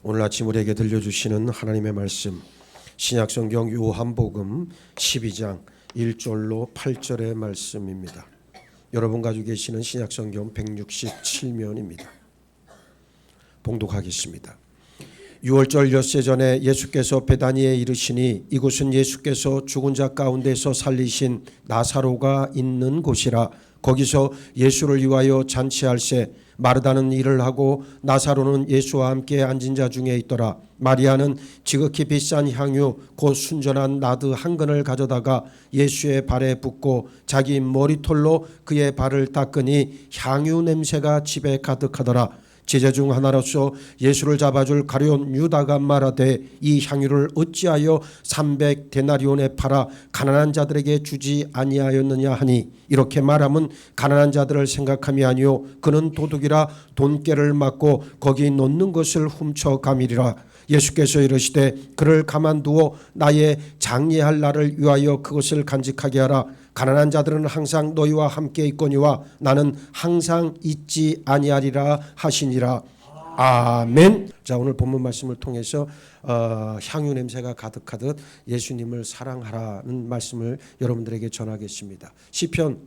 오늘 아침 우리에게 들려주시는 하나님의 말씀, 신약성경 요한복음 12장 1절로 8절의 말씀입니다. 여러분 가지고 계시는 신약성경 167면입니다. 봉독하겠습니다. 6월절 엿새 전에 예수께서 베다니에 이르시니 이곳은 예수께서 죽은 자 가운데서 살리신 나사로가 있는 곳이라. 거기서 예수를 위하여 잔치할새 마르다는 일을 하고 나사로는 예수와 함께 앉은 자 중에 있더라. 마리아는 지극히 비싼 향유 곧 순전한 나드 한 근을 가져다가 예수의 발에 붓고 자기 머리털로 그의 발을 닦으니 향유 냄새가 집에 가득하더라. 제자 중 하나로서 예수를 잡아줄 가룟 유다가 말하되 이 향유를 어찌하여 300데나리온에 팔아 가난한 자들에게 주지 아니하였느냐 하니, 이렇게 말하면 가난한 자들을 생각함이 아니요 그는 도둑이라 돈깨를 맞고 거기 놓는 것을 훔쳐가미리라. 예수께서 이르시되 그를 가만두어 나의 장례할 날을 위하여 그것을 간직하게 하라. 가난한 자들은 항상 너희와 함께 있거니와 나는 항상 있지 아니하리라 하시니라. 아멘. 자, 오늘 본문 말씀을 통해서 향유 냄새가 가득하듯 예수님을 사랑하라는 말씀을 여러분들에게 전하겠습니다. 시편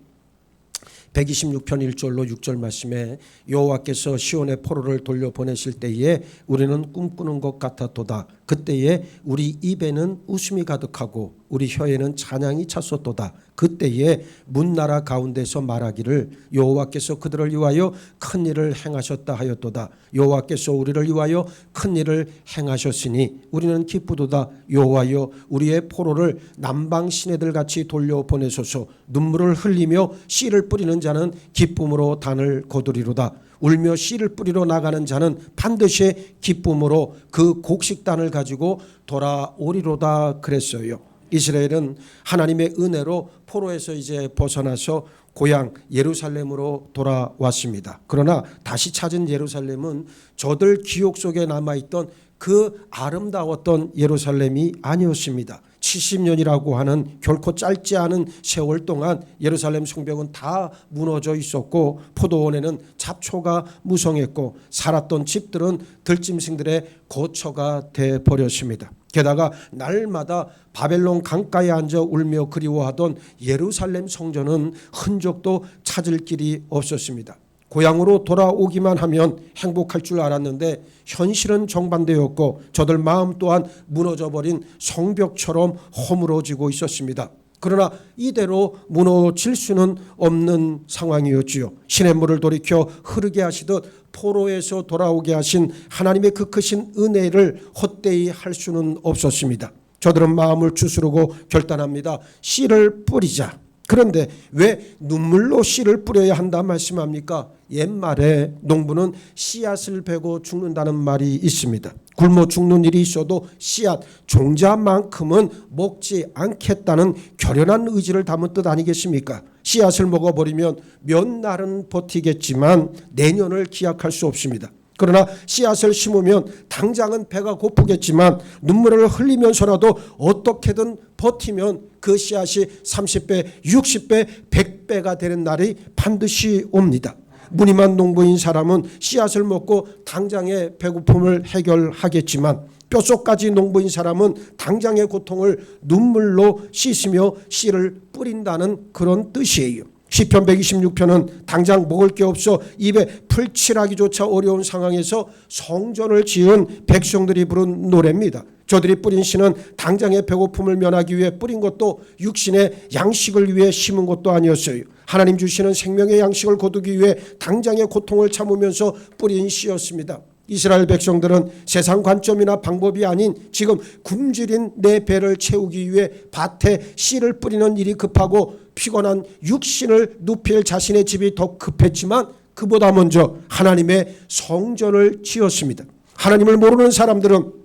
126편 1절로 6절 말씀에 여호와께서 시온의 포로를 돌려보내실 때에 우리는 꿈꾸는 것 같았도다. 그때에 우리 입에는 웃음이 가득하고 우리 혀에는 찬양이 찼었도다. 그때에 문나라 가운데서 말하기를 여호와께서 그들을 위하여 큰 일을 행하셨다 하였도다. 여호와께서 우리를 위하여 큰 일을 행하셨으니 우리는 기쁘도다. 여호와여 우리의 포로를 남방 시내들 같이 돌려보내소서. 눈물을 흘리며 씨를 뿌리는 자는 기쁨으로 단을 거두리로다. 울며 씨를 뿌리러 나가는 자는 반드시 기쁨으로 그 곡식단을 가지고 돌아오리로다 그랬어요. 이스라엘은 하나님의 은혜로 포로에서 이제 벗어나서 고향 예루살렘으로 돌아왔습니다. 그러나 다시 찾은 예루살렘은 저들 기억 속에 남아있던 그 아름다웠던 예루살렘이 아니었습니다. 70년이라고 하는 결코 짧지 않은 세월 동안 예루살렘 성벽은 다 무너져 있었고 포도원에는 잡초가 무성했고 살았던 집들은 들짐승들의 거처가 돼버렸습니다. 게다가 날마다 바벨론 강가에 앉아 울며 그리워하던 예루살렘 성전은 흔적도 찾을 길이 없었습니다. 고향으로 돌아오기만 하면 행복할 줄 알았는데 현실은 정반대였고 저들 마음 또한 무너져버린 성벽처럼 허물어지고 있었습니다. 그러나 이대로 무너질 수는 없는 상황이었지요. 시냇물을 돌이켜 흐르게 하시듯 포로에서 돌아오게 하신 하나님의 그 크신 은혜를 헛되이 할 수는 없었습니다. 저들은 마음을 추스르고 결단합니다. 씨를 뿌리자. 그런데 왜 눈물로 씨를 뿌려야 한다 말씀합니까? 옛말에 농부는 씨앗을 베고 죽는다는 말이 있습니다. 굶어 죽는 일이 있어도 씨앗 종자만큼은 먹지 않겠다는 결연한 의지를 담은 뜻 아니겠습니까? 씨앗을 먹어버리면 몇 날은 버티겠지만 내년을 기약할 수 없습니다. 그러나 씨앗을 심으면 당장은 배가 고프겠지만 눈물을 흘리면서라도 어떻게든 버티면 그 씨앗이 30배, 60배, 100배가 되는 날이 반드시 옵니다. 무늬만 농부인 사람은 씨앗을 먹고 당장의 배고픔을 해결하겠지만 뼛속까지 농부인 사람은 당장의 고통을 눈물로 씻으며 씨를 뿌린다는 그런 뜻이에요. 시편 126편은 당장 먹을 게 없어 입에 풀칠하기조차 어려운 상황에서 성전을 지은 백성들이 부른 노래입니다. 저들이 뿌린 씨는 당장의 배고픔을 면하기 위해 뿌린 것도 육신의 양식을 위해 심은 것도 아니었어요. 하나님 주시는 생명의 양식을 거두기 위해 당장의 고통을 참으면서 뿌린 씨였습니다. 이스라엘 백성들은 세상 관점이나 방법이 아닌 지금 굶주린 내 배를 채우기 위해 밭에 씨를 뿌리는 일이 급하고 피곤한 육신을 눕힐 자신의 집이 더 급했지만 그보다 먼저 하나님의 성전을 지었습니다. 하나님을 모르는 사람들은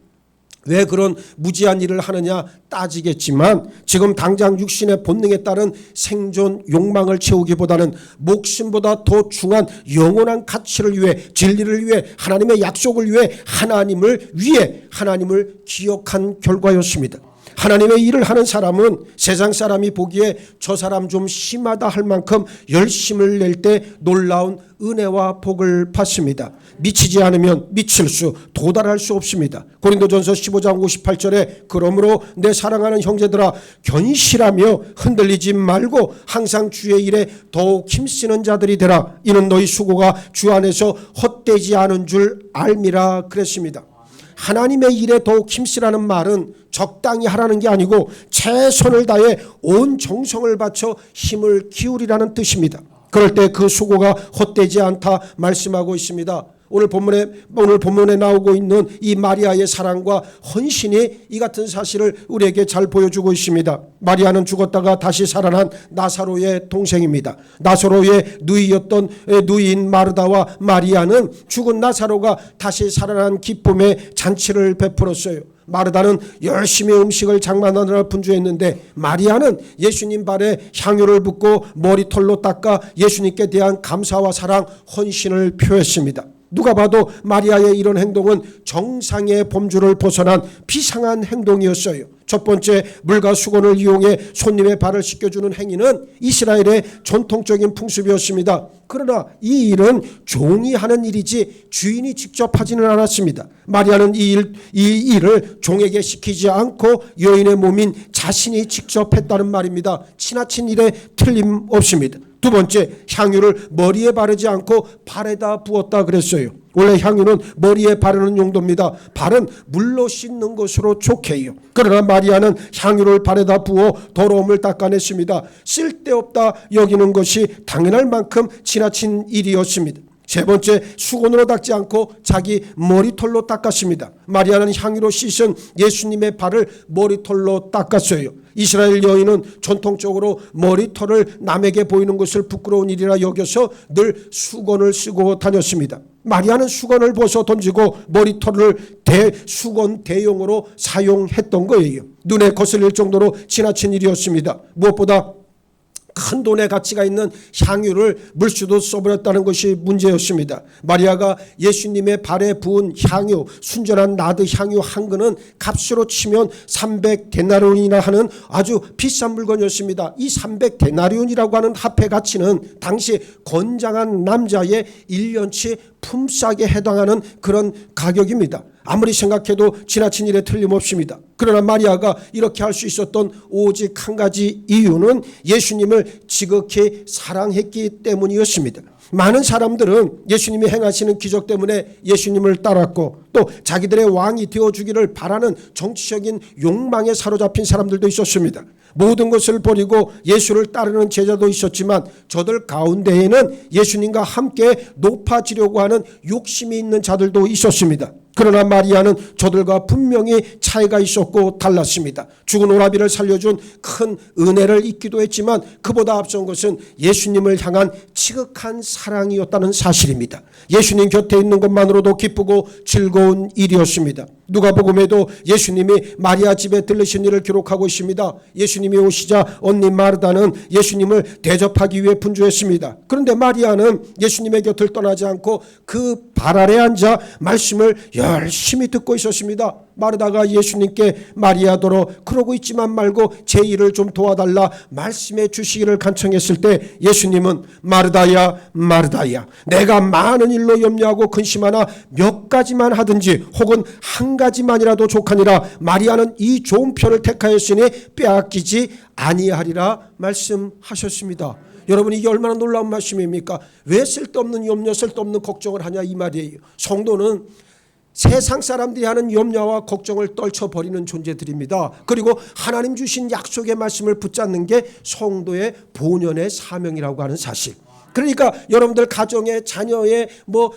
왜 그런 무지한 일을 하느냐 따지겠지만 지금 당장 육신의 본능에 따른 생존 욕망을 채우기보다는 목숨보다 더 중요한 영원한 가치를 위해, 진리를 위해, 하나님의 약속을 위해, 하나님을 기억한 결과였습니다. 하나님의 일을 하는 사람은 세상 사람이 보기에 저 사람 좀 심하다 할 만큼 열심을 낼 때 놀라운 은혜와 복을 받습니다. 미치지 않으면 미칠 수 도달할 수 없습니다. 고린도전서 15장 58절에 그러므로 내 사랑하는 형제들아 견실하며 흔들리지 말고 항상 주의 일에 더욱 힘쓰는 자들이 되라. 이는 너희 수고가 주 안에서 헛되지 않은 줄 알미라 그랬습니다. 하나님의 일에 더욱 힘쓰라는 말은 적당히 하라는 게 아니고 최선을 다해 온 정성을 바쳐 힘을 기울이라는 뜻입니다. 그럴 때 그 수고가 헛되지 않다 말씀하고 있습니다. 오늘 본문에 나오고 있는 이 마리아의 사랑과 헌신이 이 같은 사실을 우리에게 잘 보여주고 있습니다. 마리아는 죽었다가 다시 살아난 나사로의 동생입니다. 나사로의 누이였던 누이인 마르다와 마리아는 죽은 나사로가 다시 살아난 기쁨의 잔치를 베풀었어요. 마르다는 열심히 음식을 장만하느라 분주했는데 마리아는 예수님 발에 향유를 붓고 머리털로 닦아 예수님께 대한 감사와 사랑, 헌신을 표했습니다. 누가 봐도 마리아의 이런 행동은 정상의 범주를 벗어난 비상한 행동이었어요. 첫 번째, 물과 수건을 이용해 손님의 발을 씻겨주는 행위는 이스라엘의 전통적인 풍습이었습니다. 그러나 이 일은 종이 하는 일이지 주인이 직접 하지는 않았습니다. 마리아는 이 일을 종에게 시키지 않고 여인의 몸인 자신이 직접 했다는 말입니다. 지나친 일에 틀림없습니다. 두 번째, 향유를 머리에 바르지 않고 발에다 부었다 그랬어요. 원래 향유는 머리에 바르는 용도입니다. 발은 물로 씻는 것으로 족해요. 그러나 마리아는 향유를 발에다 부어 더러움을 닦아냈습니다. 쓸데없다 여기는 것이 당연할 만큼 지나친 일이었습니다. 세 번째, 수건으로 닦지 않고 자기 머리털로 닦았습니다. 마리아는 향유로 씻은 예수님의 발을 머리털로 닦았어요. 이스라엘 여인은 전통적으로 머리털을 남에게 보이는 것을 부끄러운 일이라 여겨서 늘 수건을 쓰고 다녔습니다. 마리아는 수건을 벗어 던지고 머리털을 수건 대용으로 사용했던 거예요. 눈에 거슬릴 정도로 지나친 일이었습니다. 무엇보다 큰 돈의 가치가 있는 향유를 물수도 써버렸다는 것이 문제였습니다. 마리아가 예수님의 발에 부은 향유, 순전한 나드 향유 한 근은 값으로 치면 300데나리온이나 하는 아주 비싼 물건이었습니다. 이 300데나리온이라고 하는 화폐 가치는 당시 건장한 남자의 1년치 품삯에 해당하는 그런 가격입니다. 아무리 생각해도 지나친 일에 틀림없습니다. 그러나 마리아가 이렇게 할 수 있었던 오직 한 가지 이유는 예수님을 지극히 사랑했기 때문이었습니다. 많은 사람들은 예수님이 행하시는 기적 때문에 예수님을 따랐고 또 자기들의 왕이 되어주기를 바라는 정치적인 욕망에 사로잡힌 사람들도 있었습니다. 모든 것을 버리고 예수를 따르는 제자도 있었지만 저들 가운데에는 예수님과 함께 높아지려고 하는 욕심이 있는 자들도 있었습니다. 그러나 마리아는 저들과 분명히 차이가 있었고 달랐습니다. 죽은 오라비를 살려준 큰 은혜를 잊기도 했지만 그보다 앞선 것은 예수님을 향한 지극한 사랑이었다는 사실입니다. 예수님 곁에 있는 것만으로도 기쁘고 즐거운 일이었습니다. 누가복음에도 예수님이 마리아 집에 들르신 일을 기록하고 있습니다. 예수님이 오시자 언니 마르다는 예수님을 대접하기 위해 분주했습니다. 그런데 마리아는 예수님의 곁을 떠나지 않고 그 발 아래 앉아 말씀을 열심히 듣고 있었습니다. 마르다가 예수님께 마리아더러 그러고 있지만 말고 제 일을 좀 도와달라 말씀해 주시기를 간청했을 때 예수님은 마르다야 마르다야 내가 많은 일로 염려하고 근심하나 몇 가지만 하든지 혹은 한 가지만이라도 족하니라 마리아는 이 좋은 편을 택하였으니 빼앗기지 아니하리라 말씀하셨습니다. 여러분 이게 얼마나 놀라운 말씀입니까? 왜 쓸데없는 염려 쓸데없는 걱정을 하냐 이 말이에요. 성도는 세상 사람들이 하는 염려와 걱정을 떨쳐버리는 존재들입니다. 그리고 하나님 주신 약속의 말씀을 붙잡는 게 성도의 본연의 사명이라고 하는 사실. 그러니까 여러분들 가정에 자녀의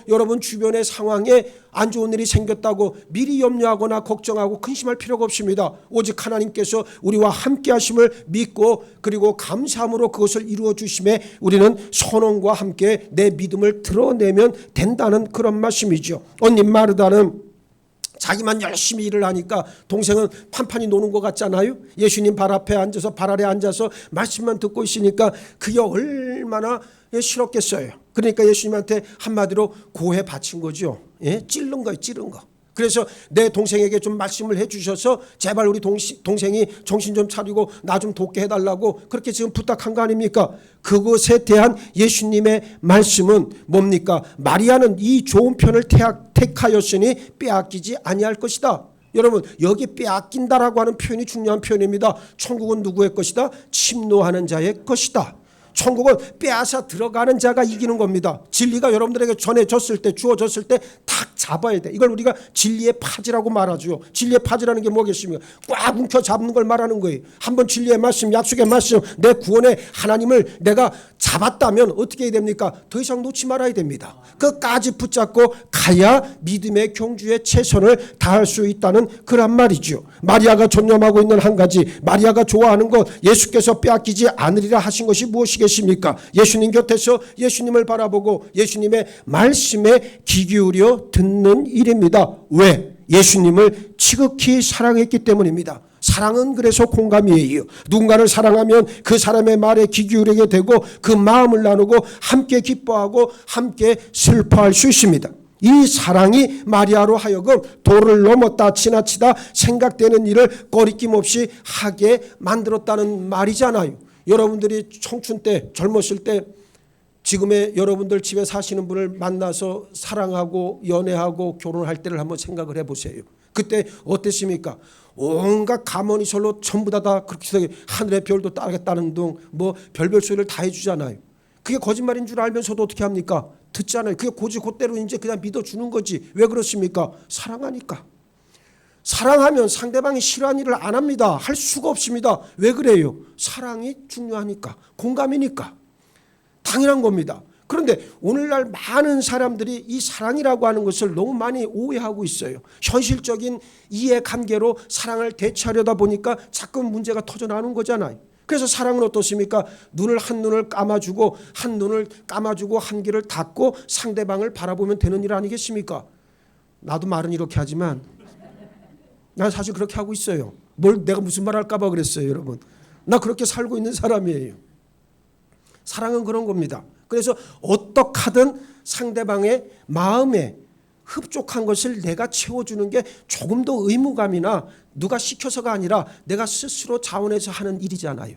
여러분 주변의 상황에 안 좋은 일이 생겼다고 미리 염려하거나 걱정하고 근심할 필요가 없습니다. 오직 하나님께서 우리와 함께 하심을 믿고 그리고 감사함으로 그것을 이루어 주심에 우리는 선언과 함께 내 믿음을 드러내면 된다는 그런 말씀이죠. 언니 마르다는 자기만 열심히 일을 하니까 동생은 판판이 노는 것 같잖아요. 예수님 발 앞에 앉아서 발 아래 앉아서 말씀만 듣고 있으니까 그게 얼마나 싫었겠어요. 그러니까 예수님한테 한마디로 고해 바친 거죠. 예? 찌른 거예요. 찌른 거. 그래서 내 동생에게 좀 말씀을 해주셔서 제발 우리 동생이 정신 좀 차리고 나 좀 돕게 해달라고 그렇게 지금 부탁한 거 아닙니까? 그것에 대한 예수님의 말씀은 뭡니까? 마리아는 이 좋은 편을 택하였으니 빼앗기지 아니할 것이다. 여러분, 여기 빼앗긴다라고 하는 표현이 중요한 표현입니다. 천국은 누구의 것이다? 침노하는 자의 것이다. 천국은 빼앗아 들어가는 자가 이기는 겁니다. 진리가 여러분들에게 전해졌을 때, 주어졌을 때 탁 잡아야 돼. 이걸 우리가 진리의 파지라고 말하죠. 진리의 파지라는 게 뭐겠습니까? 꽉 움켜 잡는 걸 말하는 거예요. 한번 진리의 말씀, 약속의 말씀, 내 구원의 하나님을 내가 잡았다면 어떻게 해야 됩니까? 더 이상 놓지 말아야 됩니다. 끝까지 붙잡고 가야 믿음의 경주에 최선을 다할 수 있다는 그런 말이죠. 마리아가 전념하고 있는 한 가지, 마리아가 좋아하는 것, 예수께서 빼앗기지 않으리라 하신 것이 무엇이겠습니까? 예수님 곁에서 예수님을 바라보고 예수님의 말씀에 귀 기울여 듣는 일입니다. 왜? 예수님을 지극히 사랑했기 때문입니다. 사랑은 그래서 공감이에요. 누군가를 사랑하면 그 사람의 말에 귀 기울이게 되고 그 마음을 나누고 함께 기뻐하고 함께 슬퍼할 수 있습니다. 이 사랑이 마리아로 하여금 도를 넘었다 지나치다 생각되는 일을 꺼리낌 없이 하게 만들었다는 말이잖아요. 여러분들이 청춘 때, 젊었을 때 지금의 여러분들 집에 사시는 분을 만나서 사랑하고 연애하고 결혼할 때를 한번 생각을 해보세요. 그때 어땠습니까? 온갖 가머니설로 전부 다 그렇게 하늘의 별도 따르겠다는 등 뭐 별별 소리를 다 해주잖아요. 그게 거짓말인 줄 알면서도 어떻게 합니까? 듣잖아요. 그게 곧대로 이제 그냥 믿어주는 거지. 왜 그렇습니까? 사랑하니까. 사랑하면 상대방이 싫어하는 일을 안 합니다. 할 수가 없습니다. 왜 그래요? 사랑이 중요하니까. 공감이니까. 당연한 겁니다. 그런데 오늘날 많은 사람들이 이 사랑이라고 하는 것을 너무 많이 오해하고 있어요. 현실적인 이해관계로 사랑을 대처하려다 보니까 자꾸 문제가 터져나오는 거잖아요. 그래서 사랑은 어떻습니까? 한 눈을 감아주고 한 귀를 닫고 상대방을 바라보면 되는 일 아니겠습니까? 나도 말은 이렇게 하지만 난 사실 그렇게 하고 있어요. 내가 무슨 말 할까 봐 그랬어요, 여러분. 나 그렇게 살고 있는 사람이에요. 사랑은 그런 겁니다. 그래서 어떻게 하든 상대방의 마음에 흡족한 것을 내가 채워주는 게 조금 더 의무감이나 누가 시켜서가 아니라 내가 스스로 자원해서 하는 일이잖아요.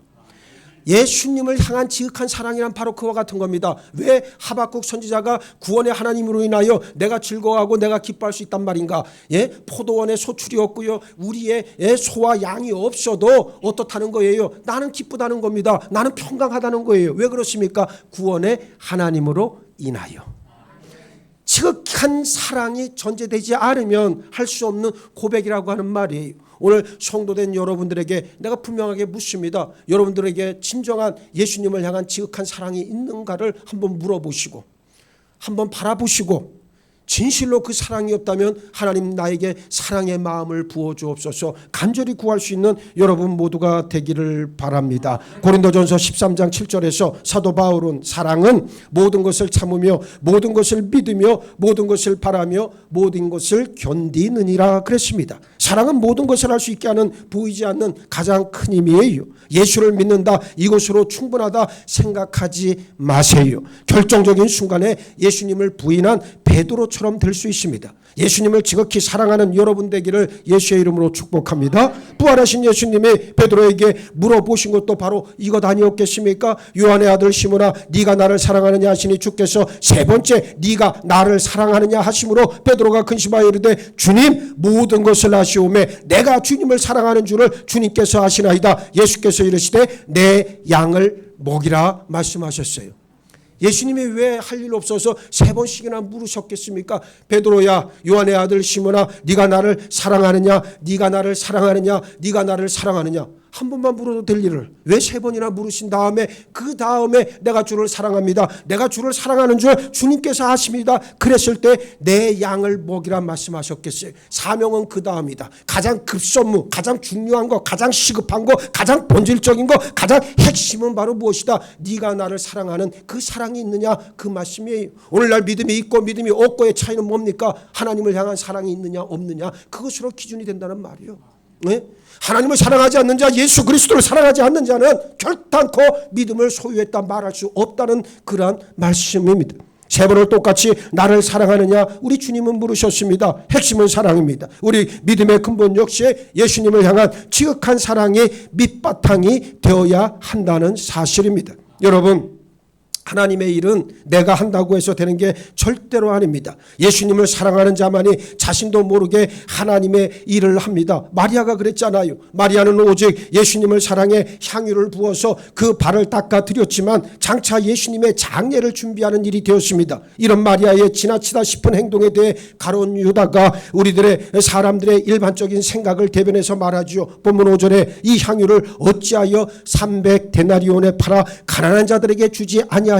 예수님을 향한 지극한 사랑이란 바로 그와 같은 겁니다. 왜 하박국 선지자가 구원의 하나님으로 인하여 내가 즐거워하고 내가 기뻐할 수 있단 말인가? 포도원에 소출이 없고요. 우리의 소와 양이 없어도 어떻다는 거예요? 나는 기쁘다는 겁니다. 나는 평강하다는 거예요. 왜 그렇습니까? 구원의 하나님으로 인하여. 지극한 사랑이 전제되지 않으면 할 수 없는 고백이라고 하는 말이에요. 오늘 성도된 여러분들에게 내가 분명하게 묻습니다. 여러분들에게 진정한 예수님을 향한 지극한 사랑이 있는가를 한번 물어보시고 한번 바라보시고 진실로 그 사랑이 없다면 하나님 나에게 사랑의 마음을 부어주옵소서 간절히 구할 수 있는 여러분 모두가 되기를 바랍니다. 고린도전서 13장 7절에서 사도 바울은 사랑은 모든 것을 참으며 모든 것을 믿으며 모든 것을 바라며 모든 것을 견디느니라 그랬습니다. 사랑은 모든 것을 할 수 있게 하는 보이지 않는 가장 큰 힘이에요. 예수를 믿는다 이것으로 충분하다 생각하지 마세요. 결정적인 순간에 예수님을 부인한 베드로처럼 될 수 있습니다. 예수님을 지극히 사랑하는 여러분 되기를 예수의 이름으로 축복합니다. 부활하신 예수님이 베드로에게 물어보신 것도 바로 이것 아니었겠습니까? 요한의 아들 시몬아 네가 나를 사랑하느냐 하시니 주께서 세 번째 네가 나를 사랑하느냐 하심으로 베드로가 근심하여 이르되 주님 모든 것을 아시오매 내가 주님을 사랑하는 줄을 주님께서 아시나이다. 예수께서 이르시되 내 양을 먹이라 말씀하셨어요. 예수님이 왜 할 일 없어서 세 번씩이나 물으셨겠습니까? 베드로야 요한의 아들 시몬아 네가 나를 사랑하느냐 네가 나를 사랑하느냐 네가 나를 사랑하느냐 한 번만 물어도 될 일을 왜 세 번이나 물으신 다음에 그 다음에 내가 주를 사랑합니다. 내가 주를 사랑하는 줄 주님께서 아십니다. 그랬을 때 내 양을 먹이라 말씀하셨겠어요. 사명은 그 다음이다. 가장 급선무 가장 중요한 거 가장 시급한 거 가장 본질적인 거 가장 핵심은 바로 무엇이다? 네가 나를 사랑하는 그 사랑이 있느냐 그 말씀이에요. 오늘날 믿음이 있고 믿음이 없고의 차이는 뭡니까? 하나님을 향한 사랑이 있느냐 없느냐 그것으로 기준이 된다는 말이에요. 네? 하나님을 사랑하지 않는 자 예수 그리스도를 사랑하지 않는 자는 결단코 믿음을 소유했다 말할 수 없다는 그러한 말씀입니다. 세 번을 똑같이 나를 사랑하느냐? 우리 주님은 물으셨습니다. 핵심은 사랑입니다. 우리 믿음의 근본 역시 예수님을 향한 지극한 사랑이 밑바탕이 되어야 한다는 사실입니다. 여러분, 하나님의 일은 내가 한다고 해서 되는 게 절대로 아닙니다. 예수님을 사랑하는 자만이 자신도 모르게 하나님의 일을 합니다. 마리아가 그랬잖아요. 마리아는 오직 예수님을 사랑해 향유를 부어서 그 발을 닦아 드렸지만 장차 예수님의 장례를 준비하는 일이 되었습니다. 이런 마리아의 지나치다 싶은 행동에 대해 가룟 유다가 우리들의 사람들의 일반적인 생각을 대변해서 말하지요. 본문 5절에 이 향유를 어찌하여 300데나리온에 팔아 가난한 자들에게 주지 아니하였느냐?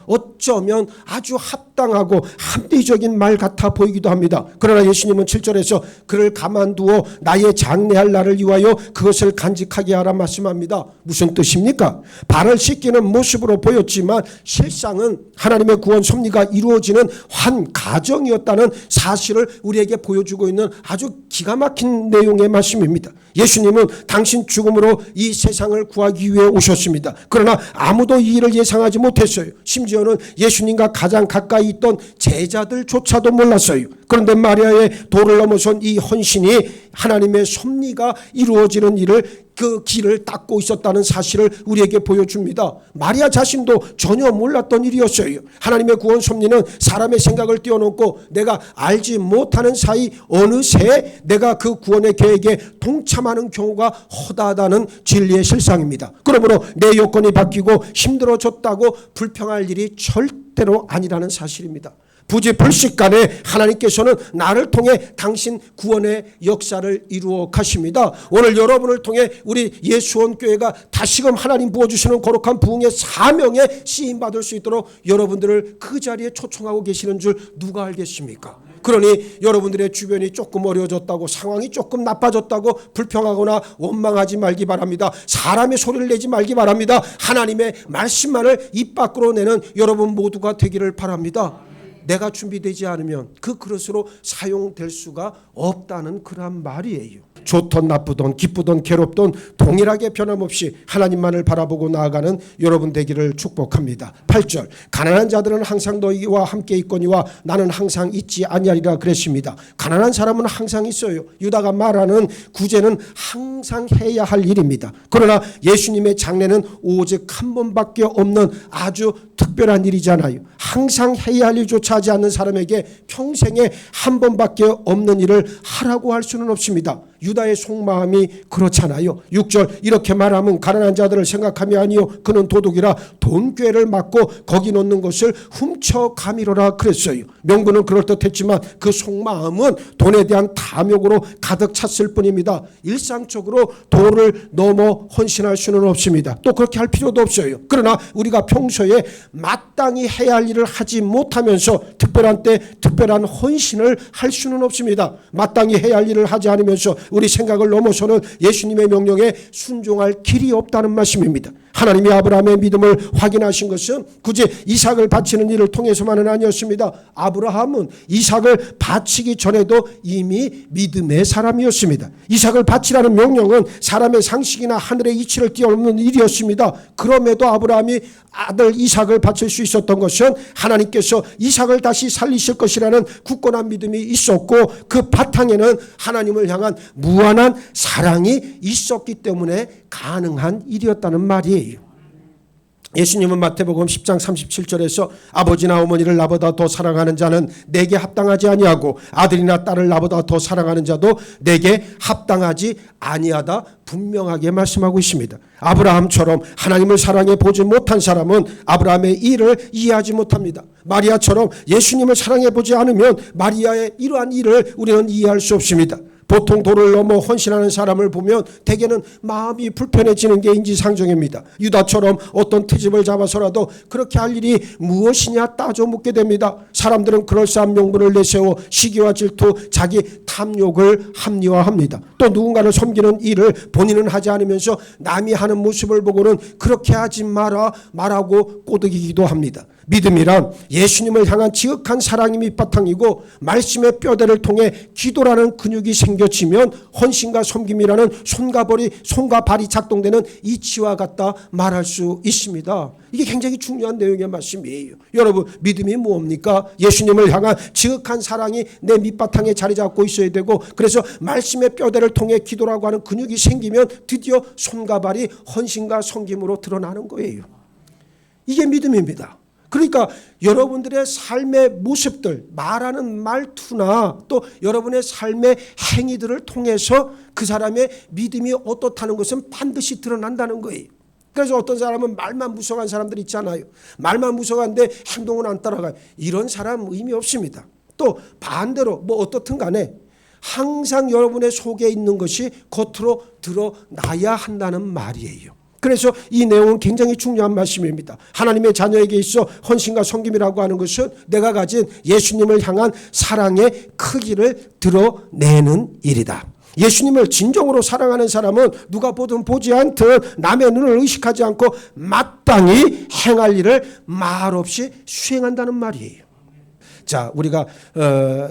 어쩌면 아주 합당하고 합리적인 말 같아 보이기도 합니다. 그러나 예수님은 7절에서 그를 가만두어 나의 장례할 날을 위하여 그것을 간직하게 하라 말씀합니다. 무슨 뜻입니까? 발을 씻기는 모습으로 보였지만 실상은 하나님의 구원 섭리가 이루어지는 한 가정이었다는 사실을 우리에게 보여주고 있는 아주 기가 막힌 내용의 말씀입니다. 예수님은 당신 죽음으로 이 세상을 구하기 위해 오셨습니다. 그러나 아무도 이 일을 예상하지 못했어요. 심지어는 예수님과 가장 가까이 있던 제자들조차도 몰랐어요. 그런데 마리아의 도를 넘어선 이 헌신이 하나님의 섭리가 이루어지는 일을 그 길을 닦고 있었다는 사실을 우리에게 보여줍니다. 마리아 자신도 전혀 몰랐던 일이었어요. 하나님의 구원 섭리는 사람의 생각을 뛰어넘고 내가 알지 못하는 사이 어느새 내가 그 구원의 계획에 동참하는 경우가 허다하다는 진리의 실상입니다. 그러므로 내 여건이 바뀌고 힘들어졌다고 불평할 일이 절대로 아니라는 사실입니다. 부지불식간에 하나님께서는 나를 통해 당신 구원의 역사를 이루어 가십니다. 오늘 여러분을 통해 우리 예수원교회가 다시금 하나님 부어주시는 거룩한 부흥의 사명에 쓰임받을 수 있도록 여러분들을 그 자리에 초청하고 계시는 줄 누가 알겠습니까? 그러니 여러분들의 주변이 조금 어려워졌다고, 상황이 조금 나빠졌다고 불평하거나 원망하지 말기 바랍니다. 사람의 소리를 내지 말기 바랍니다. 하나님의 말씀만을 입 밖으로 내는 여러분 모두가 되기를 바랍니다. 내가 준비되지 않으면 그 그릇으로 사용될 수가 없다는 그런 말이에요. 좋던 나쁘던 기쁘던 괴롭던 동일하게 변함없이 하나님만을 바라보고 나아가는 여러분 되기를 축복합니다. 8절 가난한 자들은 항상 너희와 함께 있거니와 나는 항상 있지 아니하리라 그랬습니다. 가난한 사람은 항상 있어요. 유다가 말하는 구제는 항상 해야 할 일입니다. 그러나 예수님의 장례는 오직 한 번밖에 없는 아주 특별한 일이잖아요. 항상 해야 할 일조차 하지 않는 사람에게 평생에 한 번밖에 없는 일을 하라고 할 수는 없습니다. 유다의 속마음이 그렇잖아요. 6절 이렇게 말하면 가난한 자들을 생각함이 아니요 그는 도둑이라 돈꾀를 맞고 거기 놓는 것을 훔쳐 가미로라 그랬어요. 명분은 그럴듯했지만 그 속마음은 돈에 대한 탐욕으로 가득 찼을 뿐입니다. 일상적으로 도를 넘어 헌신할 수는 없습니다. 또 그렇게 할 필요도 없어요. 그러나 우리가 평소에 마땅히 해야 할 일을 하지 못하면서 특별한 때 특별한 헌신을 할 수는 없습니다. 마땅히 해야 할 일을 하지 않으면서 우리 생각을 넘어서는 예수님의 명령에 순종할 길이 없다는 말씀입니다. 하나님이 아브라함의 믿음을 확인하신 것은 굳이 이삭을 바치는 일을 통해서만은 아니었습니다. 아브라함은 이삭을 바치기 전에도 이미 믿음의 사람이었습니다. 이삭을 바치라는 명령은 사람의 상식이나 하늘의 이치를 뛰어넘는 일이었습니다. 그럼에도 아브라함이 아들 이삭을 바칠 수 있었던 것은 하나님께서 이삭을 다시 살리실 것이라는 굳건한 믿음이 있었고 그 바탕에는 하나님을 향한 무한한 사랑이 있었기 때문에 가능한 일이었다는 말이에요. 예수님은 마태복음 10장 37절에서 아버지나 어머니를 나보다 더 사랑하는 자는 내게 합당하지 아니하고 아들이나 딸을 나보다 더 사랑하는 자도 내게 합당하지 아니하다 분명하게 말씀하고 있습니다. 아브라함처럼 하나님을 사랑해 보지 못한 사람은 아브라함의 일을 이해하지 못합니다. 마리아처럼 예수님을 사랑해 보지 않으면 마리아의 이러한 일을 우리는 이해할 수 없습니다. 보통 도를 넘어 헌신하는 사람을 보면 대개는 마음이 불편해지는 게 인지상정입니다. 유다처럼 어떤 트집을 잡아서라도 그렇게 할 일이 무엇이냐 따져 묻게 됩니다. 사람들은 그럴싸한 명분을 내세워 시기와 질투, 자기 탐욕을 합리화합니다. 또 누군가를 섬기는 일을 본인은 하지 않으면서 남이 하는 모습을 보고는 그렇게 하지 마라 말하고 꼬드기기도 합니다. 믿음이란 예수님을 향한 지극한 사랑이 밑바탕이고 말씀의 뼈대를 통해 기도라는 근육이 생겨지면 헌신과 섬김이라는 손과 발이 작동되는 이치와 같다 말할 수 있습니다. 이게 굉장히 중요한 내용의 말씀이에요. 여러분, 믿음이 뭡니까? 예수님을 향한 지극한 사랑이 내 밑바탕에 자리 잡고 있어야 되고, 그래서 말씀의 뼈대를 통해 기도라고 하는 근육이 생기면 드디어 손과 발이 헌신과 섬김으로 드러나는 거예요. 이게 믿음입니다. 그러니까 여러분들의 삶의 모습들, 말하는 말투나 또 여러분의 삶의 행위들을 통해서 그 사람의 믿음이 어떻다는 것은 반드시 드러난다는 거예요. 그래서 어떤 사람은 말만 무성한 사람들 있잖아요. 말만 무성한데 행동은 안 따라가요. 이런 사람 의미 없습니다. 또 반대로 뭐 어떻든 간에 항상 여러분의 속에 있는 것이 겉으로 드러나야 한다는 말이에요. 그래서 이 내용은 굉장히 중요한 말씀입니다. 하나님의 자녀에게 있어 헌신과 섬김이라고 하는 것은 내가 가진 예수님을 향한 사랑의 크기를 드러내는 일이다. 예수님을 진정으로 사랑하는 사람은 누가 보든 보지 않든 남의 눈을 의식하지 않고 마땅히 행할 일을 말없이 수행한다는 말이에요. 자, 우리가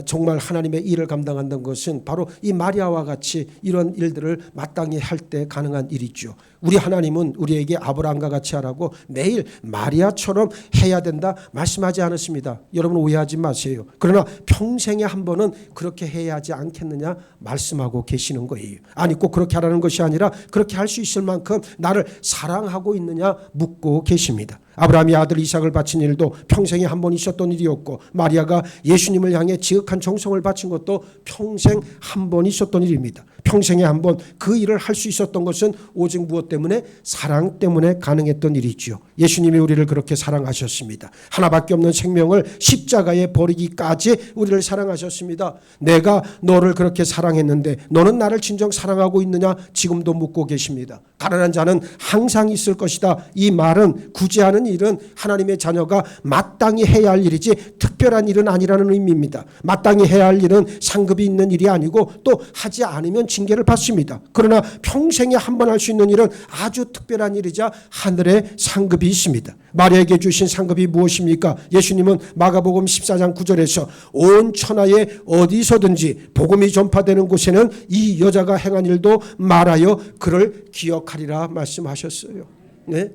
정말 하나님의 일을 감당한다는 것은 바로 이 마리아와 같이 이런 일들을 마땅히 할 때 가능한 일이죠. 우리 하나님은 우리에게 아브라함과 같이 하라고 매일 마리아처럼 해야 된다 말씀하지 않았습니다. 여러분 오해하지 마세요. 그러나 평생에 한 번은 그렇게 해야 하지 않겠느냐 말씀하고 계시는 거예요. 아니 꼭 그렇게 하라는 것이 아니라 그렇게 할 수 있을 만큼 나를 사랑하고 있느냐 묻고 계십니다. 아브라함이 아들 이삭을 바친 일도 평생에 한 번 있었던 일이었고, 마리아가 예수님을 향해 지극한 정성을 바친 것도 평생 한 번 있었던 일입니다. 평생에 한 번 그 일을 할 수 있었던 것은 오직 무엇 때문에? 사랑 때문에 가능했던 일이지요. 예수님이 우리를 그렇게 사랑하셨습니다. 하나밖에 없는 생명을 십자가에 버리기까지 우리를 사랑하셨습니다. 내가 너를 그렇게 사랑했는데 너는 나를 진정 사랑하고 있느냐 지금도 묻고 계십니다. 가난한 자는 항상 있을 것이다. 이 말은 굳이 하는 일은 하나님의 자녀가 마땅히 해야 할 일이지 특별한 일은 아니라는 의미입니다. 마땅히 해야 할 일은 상급이 있는 일이 아니고 또 하지 않으면 징계를 받습니다. 그러나 평생에 한 번 할 수 있는 일은 아주 특별한 일이자 하늘의 상급이 있습니다. 마리아에게 주신 상급이 무엇입니까? 예수님은 마가복음 14장 9절에서 온 천하에 어디서든지 복음이 전파되는 곳에는 이 여자가 행한 일도 말하여 그를 기억하리라 말씀하셨어요. 네?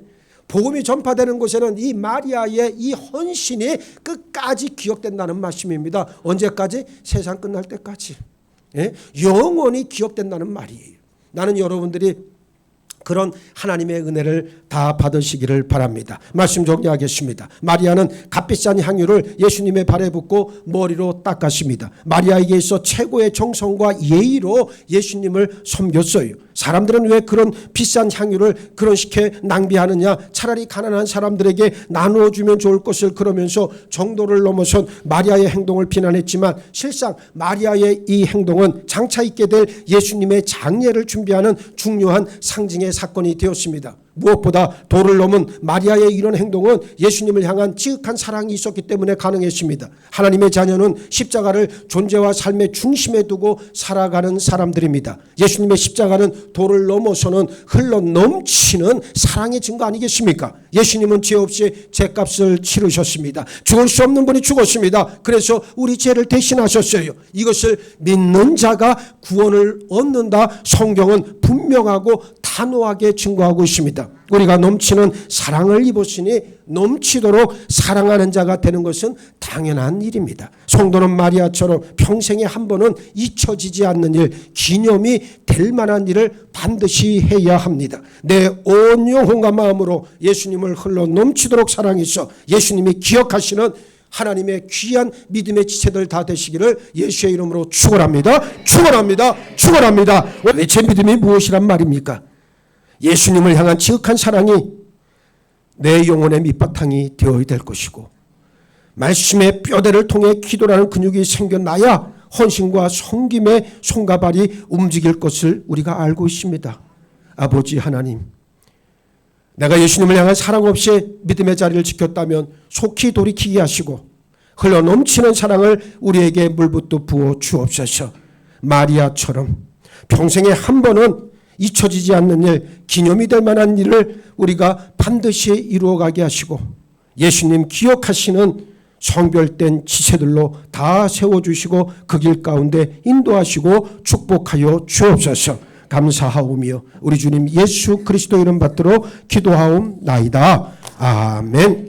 복음이 전파되는 곳에는 이 마리아의 이 헌신이 끝까지 기억된다는 말씀입니다. 언제까지? 세상 끝날 때까지. 예? 영원히 기억된다는 말이에요. 나는 여러분들이 그런 하나님의 은혜를 다 받으시기를 바랍니다. 말씀 정리하겠습니다. 마리아는 값비싼 향유를 예수님의 발에 붓고 머리로 닦았습니다. 마리아에게 있어 최고의 정성과 예의로 예수님을 섬겼어요. 사람들은 왜 그런 비싼 향유를 그런 식의 낭비하느냐, 차라리 가난한 사람들에게 나누어 주면 좋을 것을 그러면서 정도를 넘어선 마리아의 행동을 비난했지만 실상 마리아의 이 행동은 장차 있게 될 예수님의 장례를 준비하는 중요한 상징의 사건이 되었습니다. 무엇보다 도를 넘은 마리아의 이런 행동은 예수님을 향한 지극한 사랑이 있었기 때문에 가능했습니다. 하나님의 자녀는 십자가를 존재와 삶의 중심에 두고 살아가는 사람들입니다. 예수님의 십자가는 도를 넘어서는 흘러 넘치는 사랑의 증거 아니겠습니까? 예수님은 죄 없이 죄값을 치르셨습니다. 죽을 수 없는 분이 죽었습니다. 그래서 우리 죄를 대신하셨어요. 이것을 믿는 자가 구원을 얻는다. 성경은 분명하고 단호하게 증거하고 있습니다. 우리가 넘치는 사랑을 입었으니 넘치도록 사랑하는 자가 되는 것은 당연한 일입니다. 성도는 마리아처럼 평생에 한 번은 잊혀지지 않는 일, 기념이 될 만한 일을 반드시 해야 합니다. 내 온 영혼과 마음으로 예수님을 흘러 넘치도록 사랑해서 예수님이 기억하시는 하나님의 귀한 믿음의 지체들 다 되시기를 예수의 이름으로 축원합니다. 축원합니다. 축원합니다. 왜 제 믿음이 무엇이란 말입니까? 예수님을 향한 지극한 사랑이 내 영혼의 밑바탕이 되어야 될 것이고, 말씀의 뼈대를 통해 기도라는 근육이 생겨나야 헌신과 섬김의 손과 발이 움직일 것을 우리가 알고 있습니다. 아버지 하나님, 내가 예수님을 향한 사랑 없이 믿음의 자리를 지켰다면 속히 돌이키게 하시고 흘러 넘치는 사랑을 우리에게 물붓도 부어 주옵소서. 마리아처럼 평생에 한 번은 잊혀지지 않는 일, 기념이 될 만한 일을 우리가 반드시 이루어가게 하시고 예수님 기억하시는 성별된 지체들로 다 세워주시고 그 길 가운데 인도하시고 축복하여 주옵소서. 감사하오며 우리 주님 예수 그리스도 이름 받들어 기도하옵나이다. 아멘.